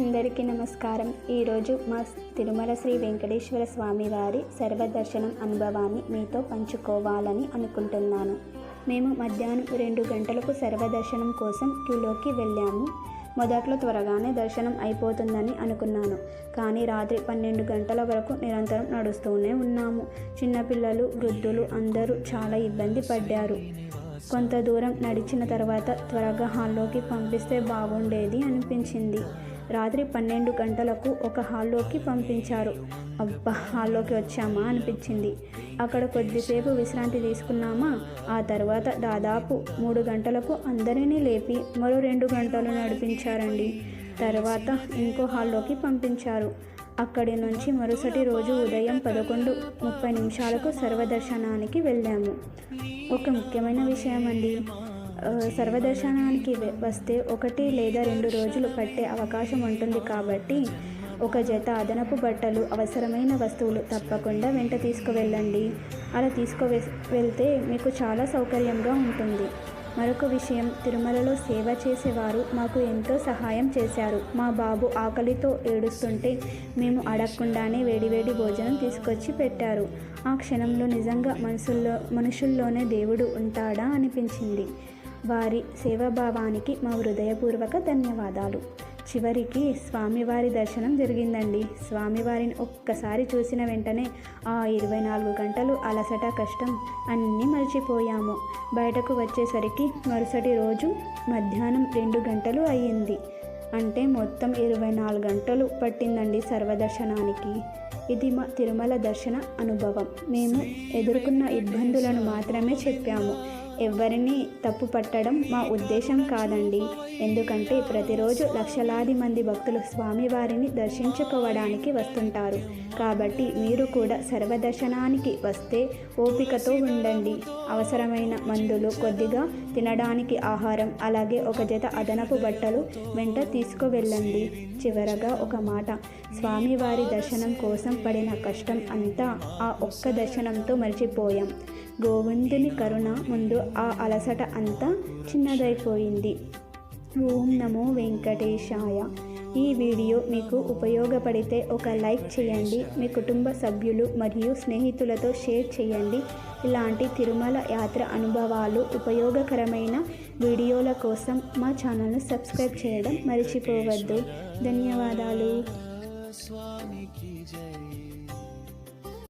అందరికీ నమస్కారం. ఈరోజు మా తిరుమల శ్రీ వెంకటేశ్వర స్వామి వారి సర్వదర్శనం అనుభవాన్ని మీతో పంచుకోవాలని అనుకుంటున్నాను. మేము మధ్యాహ్నం 2 గంటలకు సర్వదర్శనం కోసం క్యూలోకి వెళ్ళాము. మొదట్లో త్వరగానే దర్శనం అయిపోతుందని అనుకున్నాను, కానీ రాత్రి 12 గంటల వరకు నిరంతరం నడుస్తూనే ఉన్నాము. చిన్నపిల్లలు, వృద్ధులు అందరూ చాలా ఇబ్బంది పడ్డారు. కొంత దూరం నడిచిన తర్వాత త్వరగా హాల్లోకి పంపిస్తే బాగుండేది అనిపించింది. రాత్రి 12 గంటలకు ఒక హాల్లోకి పంపించారు. అబ్బా, హాల్లోకి వచ్చామా అనిపించింది. అక్కడ కొద్దిసేపు విశ్రాంతి తీసుకున్నామా. ఆ తర్వాత దాదాపు 3 గంటలకు అందరినీ లేపి మరో 2 గంటలు నడిపించారండి. తర్వాత ఇంకో హాల్లోకి పంపించారు. అక్కడి నుంచి మరుసటి రోజు ఉదయం 11:30 సర్వదర్శనానికి వెళ్ళాము. ఒక ముఖ్యమైన విషయం అండి, సర్వదర్శనానికి వస్తే 1 లేదా 2 రోజులు పట్టే అవకాశం ఉంటుంది. కాబట్టి ఒక జత అదనపు బట్టలు, అవసరమైన వస్తువులు తప్పకుండా వెంట తీసుకువెళ్ళండి. అలా వెళ్తే మీకు చాలా సౌకర్యంగా ఉంటుంది. మరొక విషయం, తిరుమలలో సేవ చేసేవారు మాకు ఎంతో సహాయం చేశారు. మా బాబు ఆకలితో ఏడుస్తుంటే మేము అడగకుండానే వేడివేడి భోజనం తీసుకొచ్చి పెట్టారు. ఆ క్షణంలో నిజంగా మనుషుల్లోనే దేవుడు ఉంటాడా అనిపించింది. వారి సేవాభావానికి మా హృదయపూర్వక ధన్యవాదాలు. చివరికి స్వామివారి దర్శనం జరిగిందండి. స్వామివారిని ఒక్కసారి చూసిన వెంటనే ఆ 24 గంటలు అలసట, కష్టం అన్నీ మర్చిపోయాము. బయటకు వచ్చేసరికి మరుసటి రోజు మధ్యాహ్నం 2 గంటలు అయ్యింది. అంటే మొత్తం 24 గంటలు పట్టిందండి సర్వదర్శనానికి. ఇది మా తిరుమల దర్శన అనుభవం. మేము ఎదుర్కొన్న ఇబ్బందులను మాత్రమే చెప్పాము. ఎవరిని తప్పు పట్టడం మా ఉద్దేశం కాదండి. ఎందుకంటే ప్రతిరోజు లక్షలాది మంది భక్తులు స్వామివారిని దర్శించుకోవడానికి వస్తుంటారు. కాబట్టి మీరు కూడా సర్వదర్శనానికి వస్తే ఓపికతో ఉండండి. అవసరమైన మందులు, కొద్దిగా తినడానికి ఆహారం, అలాగే ఒక జత అదనపు బట్టలు వెంట తీసుకువెళ్ళండి. చివరగా ఒక మాట, స్వామివారి దర్శనం కోసం పడిన కష్టం అంతా ఆ ఒక్క దర్శనంతో మర్చిపోయాం. గోవిందుని కరుణ ముందు ఆ అలసట అంతా చిన్నదైపోయింది. ఓం నమో వెంకటేశాయ. ఈ వీడియో మీకు ఉపయోగపడితే ఒక లైక్ చేయండి. మీ కుటుంబ సభ్యులు మరియు స్నేహితులతో షేర్ చేయండి. ఇలాంటి తిరుమల యాత్ర అనుభవాలు, ఉపయోగకరమైన వీడియోల కోసం మా ఛానల్ను సబ్స్క్రైబ్ చేయడం మర్చిపోవద్దు. ధన్యవాదాలు.